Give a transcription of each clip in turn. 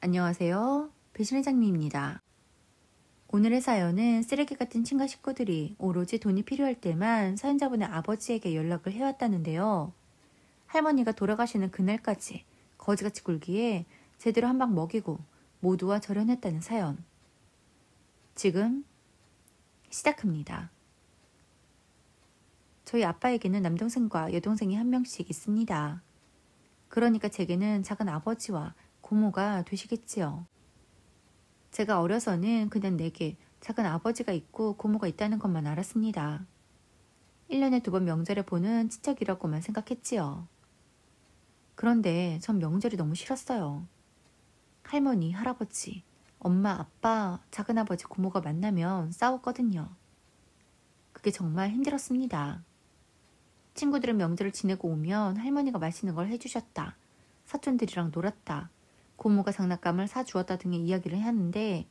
안녕하세요. 배신의 장미입니다. 오늘의 사연은 쓰레기 같은 친가 식구들이 오로지 돈이 필요할 때만 사연자분의 아버지에게 연락을 해왔다는데요. 할머니가 돌아가시는 그날까지 거지같이 굴기에 제대로 한 방 먹이고 모두와 절연했다는 사연. 지금 시작합니다. 저희 아빠에게는 남동생과 여동생이 한 명씩 있습니다. 그러니까 제게는 작은 아버지와 고모가 되시겠지요. 제가 어려서는 그냥 내게 작은 아버지가 있고 고모가 있다는 것만 알았습니다. 1년에 2번 명절에 보는 친척이라고만 생각했지요. 그런데 전 명절이 너무 싫었어요. 할머니, 할아버지, 엄마, 아빠, 작은아버지, 고모가 만나면 싸웠거든요. 그게 정말 힘들었습니다. 친구들은 명절을 지내고 오면 할머니가 맛있는 걸 해주셨다. 사촌들이랑 놀았다. 고모가 장난감을 사주었다 등의 이야기를 하는데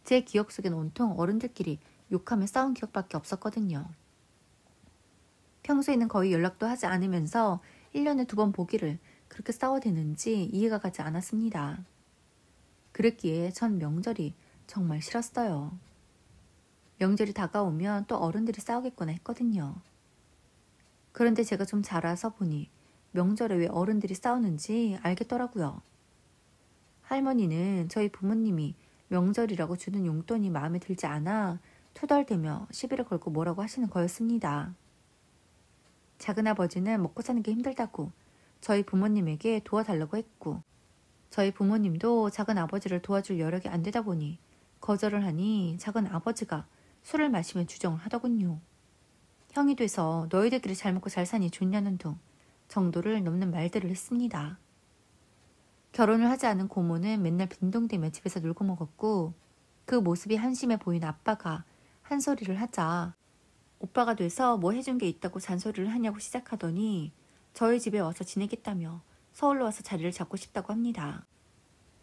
제 기억 속엔 온통 어른들끼리 욕하며 싸운 기억밖에 없었거든요. 평소에는 거의 연락도 하지 않으면서 1년에 2번 보기를 그렇게 싸워대는지 이해가 가지 않았습니다. 그랬기에 전 명절이 정말 싫었어요. 명절이 다가오면 또 어른들이 싸우겠구나 했거든요. 그런데 제가 좀 자라서 보니 명절에 왜 어른들이 싸우는지 알겠더라고요. 할머니는 저희 부모님이 명절이라고 주는 용돈이 마음에 들지 않아 투덜대며 시비를 걸고 뭐라고 하시는 거였습니다. 작은아버지는 먹고 사는 게 힘들다고 저희 부모님에게 도와달라고 했고 저희 부모님도 작은아버지를 도와줄 여력이 안 되다 보니 거절을 하니 작은아버지가 술을 마시며 주정을 하더군요. 형이 돼서 너희들끼리 잘 먹고 잘 사니 좋냐는 둥 정도를 넘는 말들을 했습니다. 결혼을 하지 않은 고모는 맨날 빈둥대며 집에서 놀고 먹었고 그 모습이 한심해 보인 아빠가 한 소리를 하자 오빠가 돼서 뭐 해준 게 있다고 잔소리를 하냐고 시작하더니 저희 집에 와서 지내겠다며 서울로 와서 자리를 잡고 싶다고 합니다.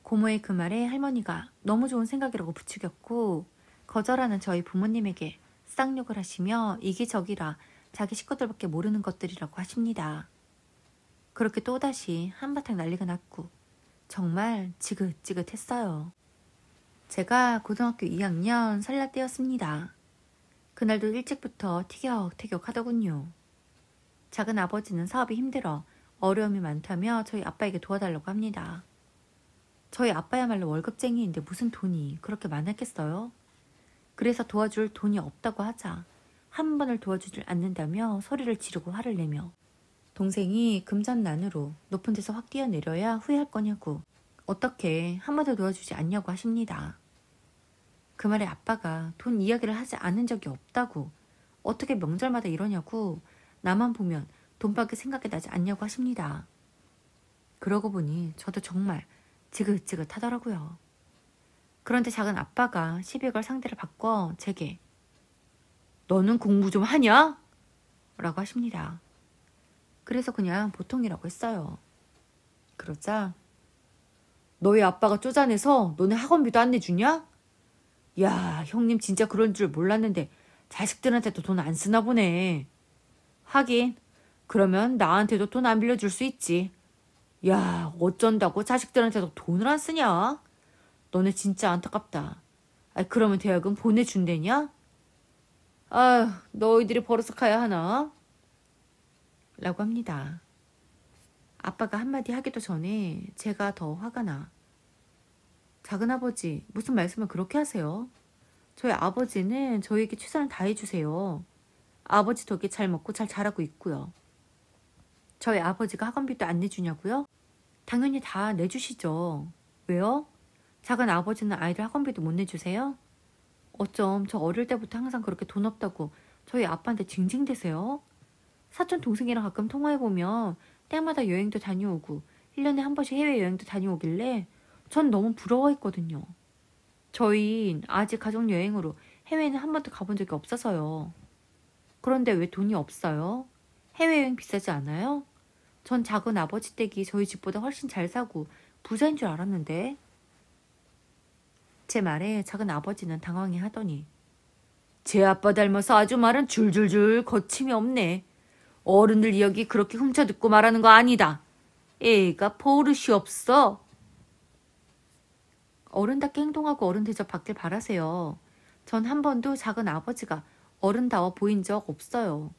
고모의 그 말에 할머니가 너무 좋은 생각이라고 부추겼고 거절하는 저희 부모님에게 쌍욕을 하시며 이기적이라 자기 식구들밖에 모르는 것들이라고 하십니다. 그렇게 또다시 한바탕 난리가 났고 정말 지긋지긋했어요. 제가 고등학교 2학년 설날 때였습니다. 그날도 일찍부터 티격태격 하더군요. 작은 아버지는 사업이 힘들어 어려움이 많다며 저희 아빠에게 도와달라고 합니다. 저희 아빠야말로 월급쟁이인데 무슨 돈이 그렇게 많았겠어요? 그래서 도와줄 돈이 없다고 하자 한 번을 도와주질 않는다며 소리를 지르고 화를 내며 동생이 금전난으로 높은 데서 확 뛰어내려야 후회할 거냐고 어떻게 한 번도 도와주지 않냐고 하십니다. 그 말에 아빠가 돈 이야기를 하지 않은 적이 없다고 어떻게 명절마다 이러냐고 나만 보면 돈밖에 생각이 나지 않냐고 하십니다. 그러고 보니 저도 정말 지긋지긋하더라고요. 그런데 작은 아빠가 시비 걸 상대를 바꿔 제게 너는 공부 좀 하냐? 라고 하십니다. 그래서 그냥 보통이라고 했어요. 그러자 너희 아빠가 쪼잔해서 너네 학원비도 안 내주냐? 야, 형님 진짜 그런 줄 몰랐는데 자식들한테도 돈 안 쓰나 보네. 하긴 그러면 나한테도 돈 안 빌려줄 수 있지. 야, 어쩐다고 자식들한테도 돈을 안 쓰냐? 너네 진짜 안타깝다. 그러면 대학은 보내준대냐? 아휴, 너희들이 벌어서 가야 하나? 라고 합니다. 아빠가 한마디 하기도 전에 제가 더 화가 나. 작은아버지, 무슨 말씀을 그렇게 하세요? 저희 아버지는 저에게 최선을 다해주세요. 아버지 덕에 잘 먹고 잘 자라고 있고요. 저희 아버지가 학원비도 안 내주냐고요? 당연히 다 내주시죠. 왜요? 작은 아버지는 아이들 학원비도 못 내주세요? 어쩜 저 어릴 때부터 항상 그렇게 돈 없다고 저희 아빠한테 징징대세요? 사촌 동생이랑 가끔 통화해보면 때마다 여행도 다녀오고 1년에 한 번씩 해외여행도 다녀오길래 전 너무 부러워했거든요. 저희 아직 가족여행으로 해외에는 한 번도 가본 적이 없어서요. 그런데 왜 돈이 없어요? 해외여행 비싸지 않아요? 전 작은 아버지 댁이 저희 집보다 훨씬 잘 사고 부자인 줄 알았는데. 제 말에 작은 아버지는 당황해 하더니 제 아빠 닮아서 아주 말은 줄줄줄 거침이 없네. 어른들 이야기 그렇게 훔쳐듣고 말하는 거 아니다. 애가 버릇이 없어. 어른답게 행동하고 어른 대접 받길 바라세요. 전 한 번도 작은 아버지가 어른다워 보인 적 없어요.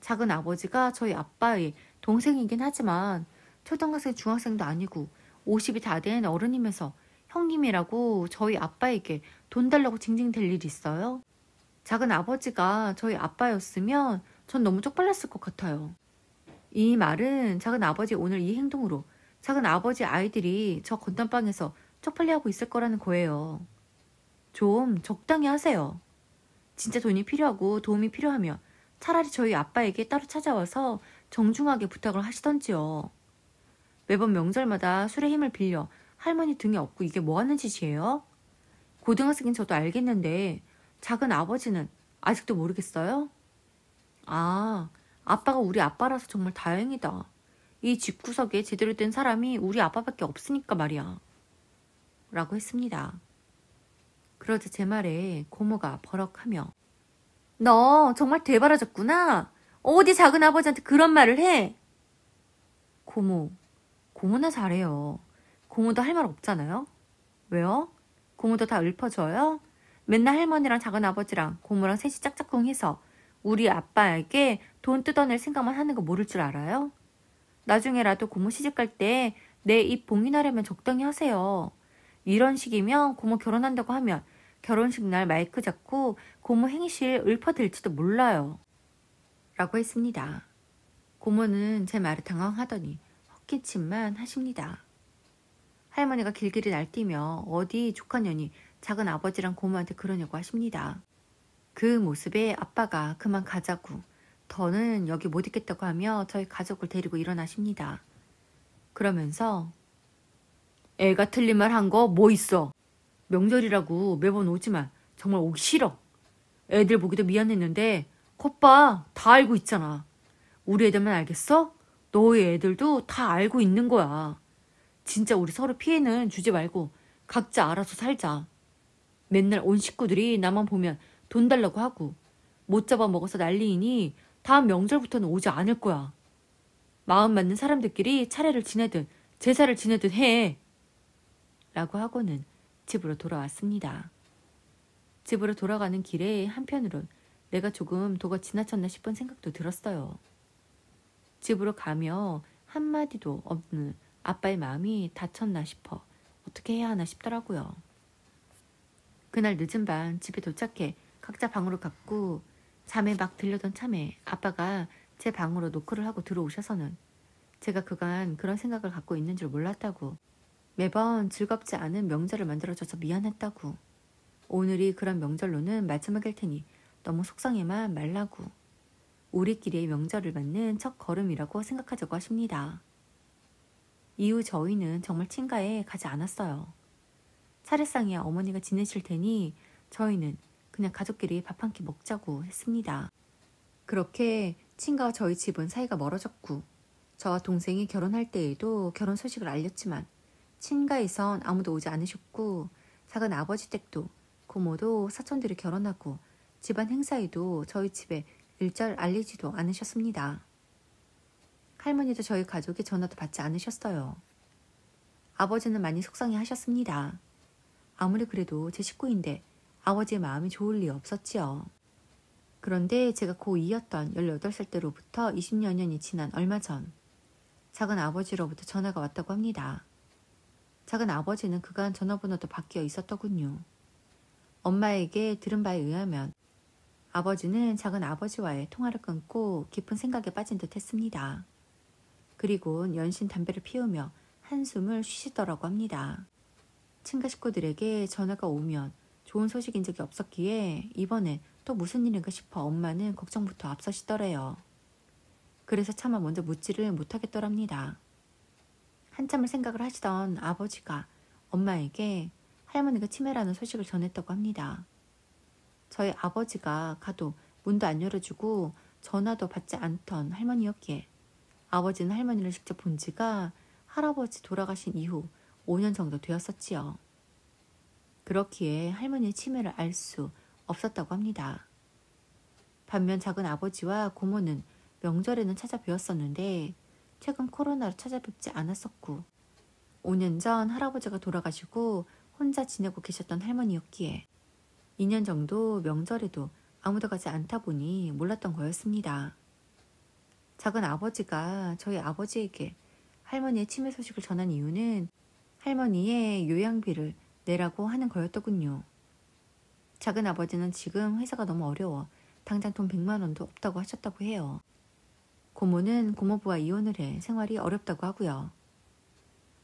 작은 아버지가 저희 아빠의 동생이긴 하지만 초등학생, 중학생도 아니고 50이 다 된 어른이면서 형님이라고 저희 아빠에게 돈 달라고 징징댈 일 있어요? 작은 아버지가 저희 아빠였으면 전 너무 쪽팔렸을 것 같아요. 이 말은 작은 아버지 오늘 이 행동으로 작은 아버지 아이들이 저 건담방에서 쪽팔려하고 있을 거라는 거예요. 좀 적당히 하세요. 진짜 돈이 필요하고 도움이 필요하면 차라리 저희 아빠에게 따로 찾아와서 정중하게 부탁을 하시던지요. 매번 명절마다 술의 힘을 빌려 할머니 등에 업고 이게 뭐 하는 짓이에요? 고등학생인 저도 알겠는데 작은 아버지는 아직도 모르겠어요? 아, 아빠가 우리 아빠라서 정말 다행이다. 이 집구석에 제대로 된 사람이 우리 아빠밖에 없으니까 말이야. 라고 했습니다. 그러자 제 말에 고모가 버럭하며 너 정말 대바라졌구나. 어디 작은 아버지한테 그런 말을 해? 고모나 잘해요. 고모도 할 말 없잖아요. 왜요? 고모도 다 읊어줘요? 맨날 할머니랑 작은 아버지랑 고모랑 셋이 짝짝꿍 해서 우리 아빠에게 돈 뜯어낼 생각만 하는 거 모를 줄 알아요? 나중에라도 고모 시집갈 때 내 입 봉인하려면 적당히 하세요. 이런 식이면 고모 결혼한다고 하면 결혼식 날 마이크 잡고 고모 행실 읊어댈지도 몰라요. 라고 했습니다. 고모는 제 말에 당황하더니 헛기침만 하십니다. 할머니가 길길이 날뛰며 어디 조카년이 작은 아버지랑 고모한테 그러냐고 하십니다. 그 모습에 아빠가 그만 가자고 더는 여기 못 있겠다고 하며 저희 가족을 데리고 일어나십니다. 그러면서 애가 틀린 말 한 거 뭐 있어? 명절이라고 매번 오지만 정말 오기 싫어. 애들 보기도 미안했는데 겉봐 다 알고 있잖아. 우리 애들만 알겠어? 너희 애들도 다 알고 있는 거야. 진짜 우리 서로 피해는 주지 말고 각자 알아서 살자. 맨날 온 식구들이 나만 보면 돈 달라고 하고 못 잡아먹어서 난리이니 다음 명절부터는 오지 않을 거야. 마음 맞는 사람들끼리 차례를 지내든 제사를 지내든 해. 라고 하고는 집으로 돌아왔습니다. 집으로 돌아가는 길에 한편으론 내가 조금 도가 지나쳤나 싶은 생각도 들었어요. 집으로 가며 한마디도 없는 아빠의 마음이 다쳤나 싶어 어떻게 해야 하나 싶더라고요. 그날 늦은 밤 집에 도착해 각자 방으로 갔고 잠에 막 들려던 참에 아빠가 제 방으로 노크를 하고 들어오셔서는 제가 그간 그런 생각을 갖고 있는 줄 몰랐다고 매번 즐겁지 않은 명절을 만들어줘서 미안했다고 오늘이 그런 명절로는 마지막일 테니 너무 속상해만 말라고 우리끼리의 명절을 맞는 첫 걸음이라고 생각하자고 하십니다. 이후 저희는 정말 친가에 가지 않았어요. 차례상이야 어머니가 지내실 테니 저희는 그냥 가족끼리 밥 한 끼 먹자고 했습니다. 그렇게 친가와 저희 집은 사이가 멀어졌고 저와 동생이 결혼할 때에도 결혼 소식을 알렸지만 친가에선 아무도 오지 않으셨고 작은 아버지 댁도 고모도 사촌들이 결혼하고 집안 행사에도 저희 집에 일절 알리지도 않으셨습니다. 할머니도 저희 가족이 전화도 받지 않으셨어요. 아버지는 많이 속상해 하셨습니다. 아무리 그래도 제 식구인데 아버지의 마음이 좋을 리 없었지요. 그런데 제가 고2였던 18살 때로부터 20여 년이 지난 얼마 전 작은 아버지로부터 전화가 왔다고 합니다. 작은 아버지는 그간 전화번호도 바뀌어 있었더군요. 엄마에게 들은 바에 의하면 아버지는 작은 아버지와의 통화를 끊고 깊은 생각에 빠진 듯 했습니다. 그리고 연신 담배를 피우며 한숨을 쉬시더라고 합니다. 친가 식구들에게 전화가 오면 좋은 소식인 적이 없었기에 이번에 또 무슨 일인가 싶어 엄마는 걱정부터 앞서시더래요. 그래서 차마 먼저 묻지를 못하겠더랍니다. 한참을 생각을 하시던 아버지가 엄마에게 할머니가 치매라는 소식을 전했다고 합니다. 저희 아버지가 가도 문도 안 열어주고 전화도 받지 않던 할머니였기에 아버지는 할머니를 직접 본 지가 할아버지 돌아가신 이후 5년 정도 되었었지요. 그렇기에 할머니의 치매를 알 수 없었다고 합니다. 반면 작은 아버지와 고모는 명절에는 찾아뵈었었는데 최근 코로나로 찾아뵙지 않았었고 5년 전 할아버지가 돌아가시고 혼자 지내고 계셨던 할머니였기에 2년 정도 명절에도 아무도 가지 않다 보니 몰랐던 거였습니다. 작은 아버지가 저희 아버지에게 할머니의 치매 소식을 전한 이유는 할머니의 요양비를 내라고 하는 거였더군요. 작은 아버지는 지금 회사가 너무 어려워 당장 돈 100만 원도 없다고 하셨다고 해요. 고모는 고모부와 이혼을 해 생활이 어렵다고 하고요.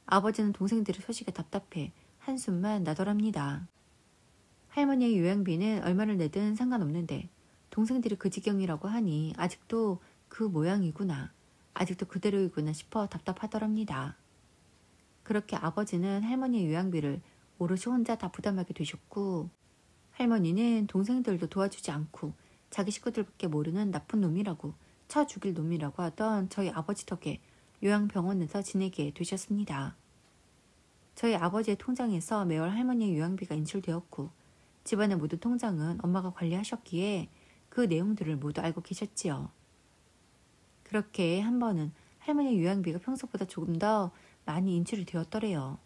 아버지는 동생들의 소식에 답답해 한숨만 나더랍니다. 할머니의 요양비는 얼마를 내든 상관없는데 동생들이 그 지경이라고 하니 아직도 그 모양이구나, 아직도 그대로이구나 싶어 답답하더랍니다. 그렇게 아버지는 할머니의 요양비를 오롯이 혼자 다 부담하게 되셨고, 할머니는 동생들도 도와주지 않고 자기 식구들밖에 모르는 나쁜 놈이라고, 쳐 죽일 놈이라고 하던 저희 아버지 덕에 요양병원에서 지내게 되셨습니다. 저희 아버지의 통장에서 매월 할머니의 요양비가 인출되었고 집안의 모든 통장은 엄마가 관리하셨기에 그 내용들을 모두 알고 계셨지요. 그렇게 한 번은 할머니의 요양비가 평소보다 조금 더 많이 인출이 되었더래요.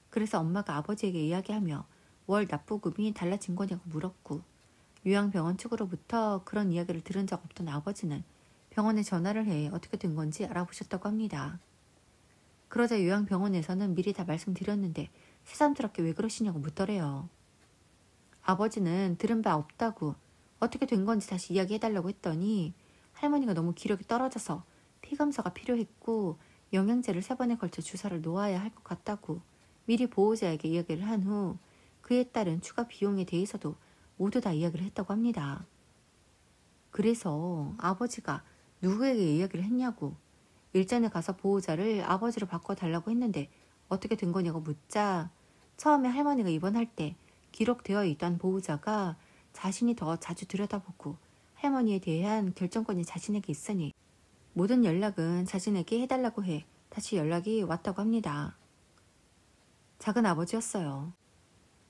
그래서 엄마가 아버지에게 이야기하며 월 납부금이 달라진 거냐고 물었고, 요양병원 측으로부터 그런 이야기를 들은 적 없던 아버지는 병원에 전화를 해 어떻게 된 건지 알아보셨다고 합니다. 그러자 요양병원에서는 미리 다 말씀드렸는데 새삼스럽게 왜 그러시냐고 묻더래요. 아버지는 들은 바 없다고 어떻게 된 건지 다시 이야기해달라고 했더니 할머니가 너무 기력이 떨어져서 피검사가 필요했고 영양제를 3번에 걸쳐 주사를 놓아야 할 것 같다고 미리 보호자에게 이야기를 한 후 그에 따른 추가 비용에 대해서도 모두 다 이야기를 했다고 합니다. 그래서 아버지가 누구에게 이야기를 했냐고 일전에 가서 보호자를 아버지로 바꿔달라고 했는데 어떻게 된 거냐고 묻자, 처음에 할머니가 입원할 때 기록되어 있던 보호자가 자신이 더 자주 들여다보고 할머니에 대한 결정권이 자신에게 있으니 모든 연락은 자신에게 해달라고 해 다시 연락이 왔다고 합니다. 작은 아버지였어요.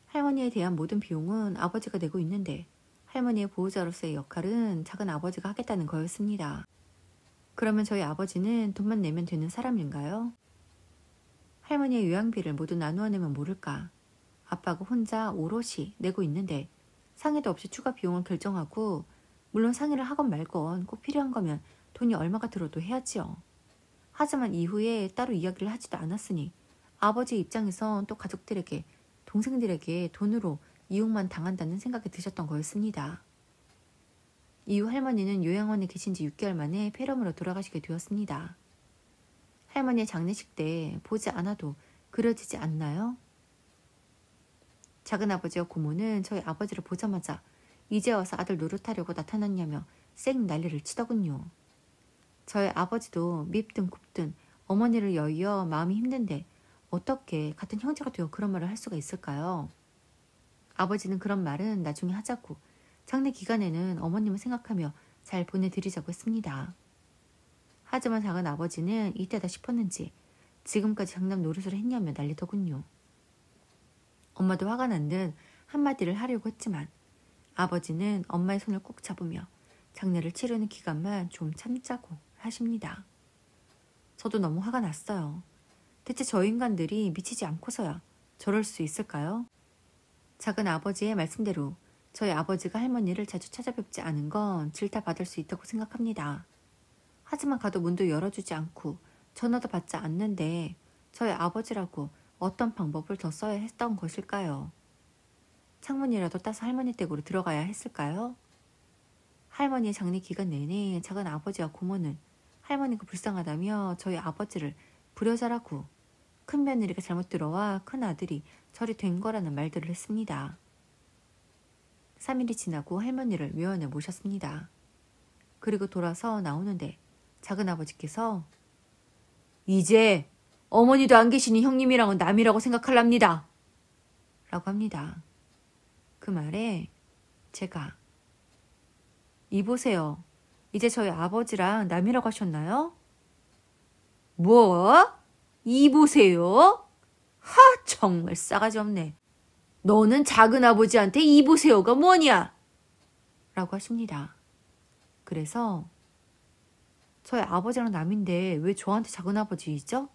할머니에 대한 모든 비용은 아버지가 내고 있는데 할머니의 보호자로서의 역할은 작은 아버지가 하겠다는 거였습니다. 그러면 저희 아버지는 돈만 내면 되는 사람인가요? 할머니의 요양비를 모두 나누어 내면 모를까? 아빠가 혼자 오롯이 내고 있는데 상의도 없이 추가 비용을 결정하고, 물론 상의를 하건 말건 꼭 필요한 거면 돈이 얼마가 들어도 해야지요. 하지만 이후에 따로 이야기를 하지도 않았으니 아버지 입장에선 또 가족들에게, 동생들에게 돈으로 이용만 당한다는 생각이 드셨던 거였습니다. 이후 할머니는 요양원에 계신 지 6개월 만에 폐렴으로 돌아가시게 되었습니다. 할머니의 장례식 때 보지 않아도 그려지지 않나요? 작은아버지와 고모는 저희 아버지를 보자마자 이제 와서 아들 노릇하려고 나타났냐며 쌩 난리를 치더군요. 저희 아버지도 밉든 곱든 어머니를 여의어 마음이 힘든데 어떻게 같은 형제가 되어 그런 말을 할 수가 있을까요? 아버지는 그런 말은 나중에 하자고 장례 기간에는 어머님을 생각하며 잘 보내드리자고 했습니다. 하지만 작은 아버지는 이때다 싶었는지 지금까지 장남 노릇을 했냐며 난리더군요. 엄마도 화가 난 듯 한마디를 하려고 했지만 아버지는 엄마의 손을 꼭 잡으며 장례를 치르는 기간만 좀 참자고 하십니다. 저도 너무 화가 났어요. 대체 저 인간들이 미치지 않고서야 저럴 수 있을까요? 작은 아버지의 말씀대로 저희 아버지가 할머니를 자주 찾아뵙지 않은 건 질타받을 수 있다고 생각합니다. 하지만 가도 문도 열어주지 않고 전화도 받지 않는데 저희 아버지라고 어떤 방법을 더 써야 했던 것일까요? 창문이라도 따서 할머니 댁으로 들어가야 했을까요? 할머니의 장례 기간 내내 작은 아버지와 고모는 할머니가 불쌍하다며 저희 아버지를 불효자라고, 큰며느리가 잘못 들어와 큰아들이 절이 된 거라는 말들을 했습니다. 3일이 지나고 할머니를 묘원에 모셨습니다. 그리고 돌아서 나오는데 작은 아버지께서 이제 어머니도 안 계시니 형님이랑은 남이라고 생각할랍니다. 라고 합니다. 그 말에 제가 이보세요. 이제 저희 아버지랑 남이라고 하셨나요? 뭐? 이보세요? 하, 정말 싸가지 없네. 너는 작은아버지한테 이보세요가 뭐냐? 라고 하십니다. 그래서 저희 아버지랑 남인데 왜 저한테 작은아버지이죠?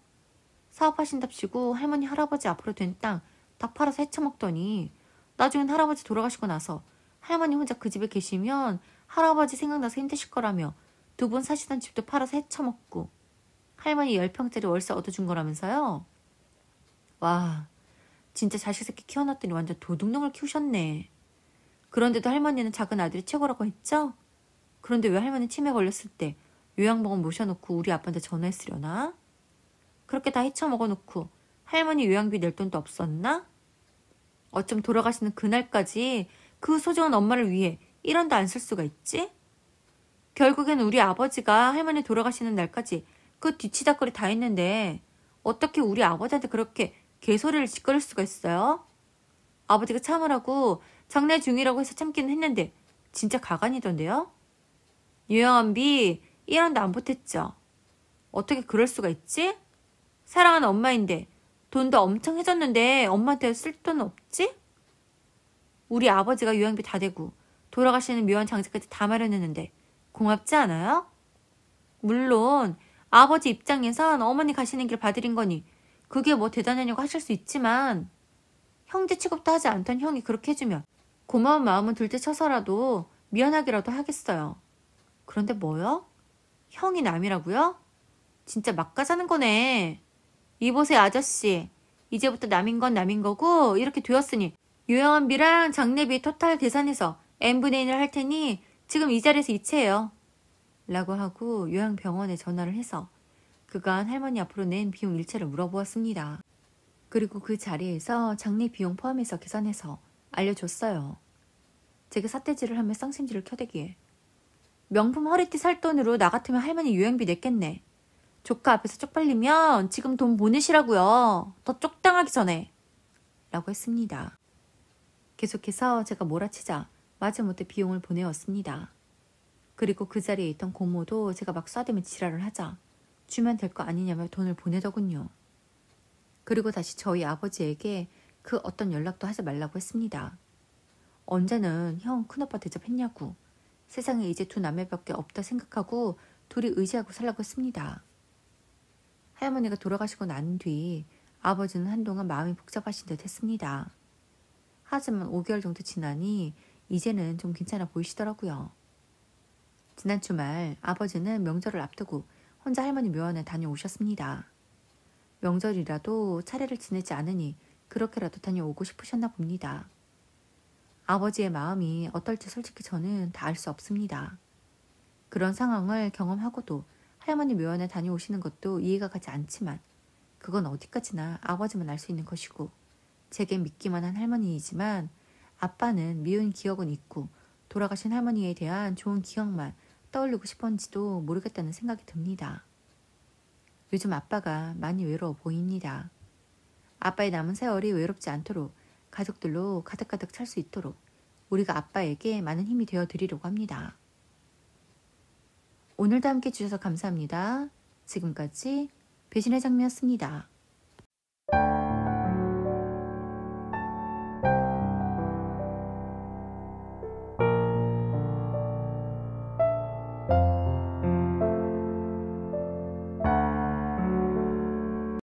사업하신답시고 할머니 할아버지 앞으로 된 땅 다 팔아서 헤쳐먹더니 나중엔 할아버지 돌아가시고 나서 할머니 혼자 그 집에 계시면 할아버지 생각나서 힘드실 거라며 두 분 사시던 집도 팔아서 헤쳐먹고 할머니 10평짜리 월세 얻어준 거라면서요? 와, 진짜 자식 새끼 키워놨더니 완전 도둑놈을 키우셨네. 그런데도 할머니는 작은 아들이 최고라고 했죠? 그런데 왜 할머니 치매 걸렸을 때 요양병원 모셔놓고 우리 아빠한테 전화했으려나? 그렇게 다 헤쳐먹어놓고 할머니 요양비 낼 돈도 없었나? 어쩜 돌아가시는 그날까지 그 소중한 엄마를 위해 1원도 안 쓸 수가 있지? 결국엔 우리 아버지가 할머니 돌아가시는 날까지 그 뒤치다거리 다 했는데 어떻게 우리 아버지한테 그렇게 개소리를 짓거릴 수가 있어요? 아버지가 참으라고 장례 중이라고 해서 참기는 했는데 진짜 가관이던데요? 요양원비 1원도 안 보탰죠. 어떻게 그럴 수가 있지? 사랑하는 엄마인데 돈도 엄청 해줬는데 엄마한테 쓸 돈 없지? 우리 아버지가 요양비 다 대고 돌아가시는 묘한 장제까지 다 마련했는데 고맙지 않아요? 물론 아버지 입장에선 어머니 가시는 길 봐드린 거니 그게 뭐 대단하냐고 하실 수 있지만 형제 취급도 하지 않던 형이 그렇게 해주면 고마운 마음은 둘째 쳐서라도 미안하기라도 하겠어요. 그런데 뭐요? 형이 남이라고요? 진짜 막 가자는 거네. 이보세요 아저씨. 이제부터 남인 건 남인 거고 이렇게 되었으니 요양원비랑 장례비 토탈 계산해서 n분의 1을 할 테니 지금 이 자리에서 이체해요. 라고 하고 요양병원에 전화를 해서 그간 할머니 앞으로 낸 비용 일체를 물어보았습니다. 그리고 그 자리에서 장례 비용 포함해서 계산해서 알려줬어요. 제가 삿대질을 하며 쌍심지를 켜대기에 명품 허리띠 살 돈으로 나 같으면 할머니 요양비 냈겠네. 조카 앞에서 쪽팔리면 지금 돈 보내시라고요. 더 쪽당하기 전에. 라고 했습니다. 계속해서 제가 몰아치자 마지못해 비용을 보내었습니다. 그리고 그 자리에 있던 고모도 제가 막 쏴대며 지랄을 하자 주면 될 거 아니냐며 돈을 보내더군요. 그리고 다시 저희 아버지에게 그 어떤 연락도 하지 말라고 했습니다. 언제는 형 큰오빠 대접했냐고. 세상에 이제 두 남매밖에 없다 생각하고 둘이 의지하고 살라고 했습니다. 할머니가 돌아가시고 난 뒤 아버지는 한동안 마음이 복잡하신 듯 했습니다. 하지만 5개월 정도 지나니 이제는 좀 괜찮아 보이시더라고요. 지난 주말 아버지는 명절을 앞두고 혼자 할머니 묘원에 다녀오셨습니다. 명절이라도 차례를 지내지 않으니 그렇게라도 다녀오고 싶으셨나 봅니다. 아버지의 마음이 어떨지 솔직히 저는 다 알 수 없습니다. 그런 상황을 경험하고도 할머니 묘원에 다녀오시는 것도 이해가 가지 않지만 그건 어디까지나 아버지만 알 수 있는 것이고 제게 믿기만 한 할머니이지만 아빠는 미운 기억은 있고 돌아가신 할머니에 대한 좋은 기억만 떠올리고 싶은지도 모르겠다는 생각이 듭니다. 요즘 아빠가 많이 외로워 보입니다. 아빠의 남은 세월이 외롭지 않도록 가족들로 가득가득 찰 수 있도록 우리가 아빠에게 많은 힘이 되어 드리려고 합니다. 오늘도 함께 해주셔서 감사합니다. 지금까지 배신의 장미였습니다.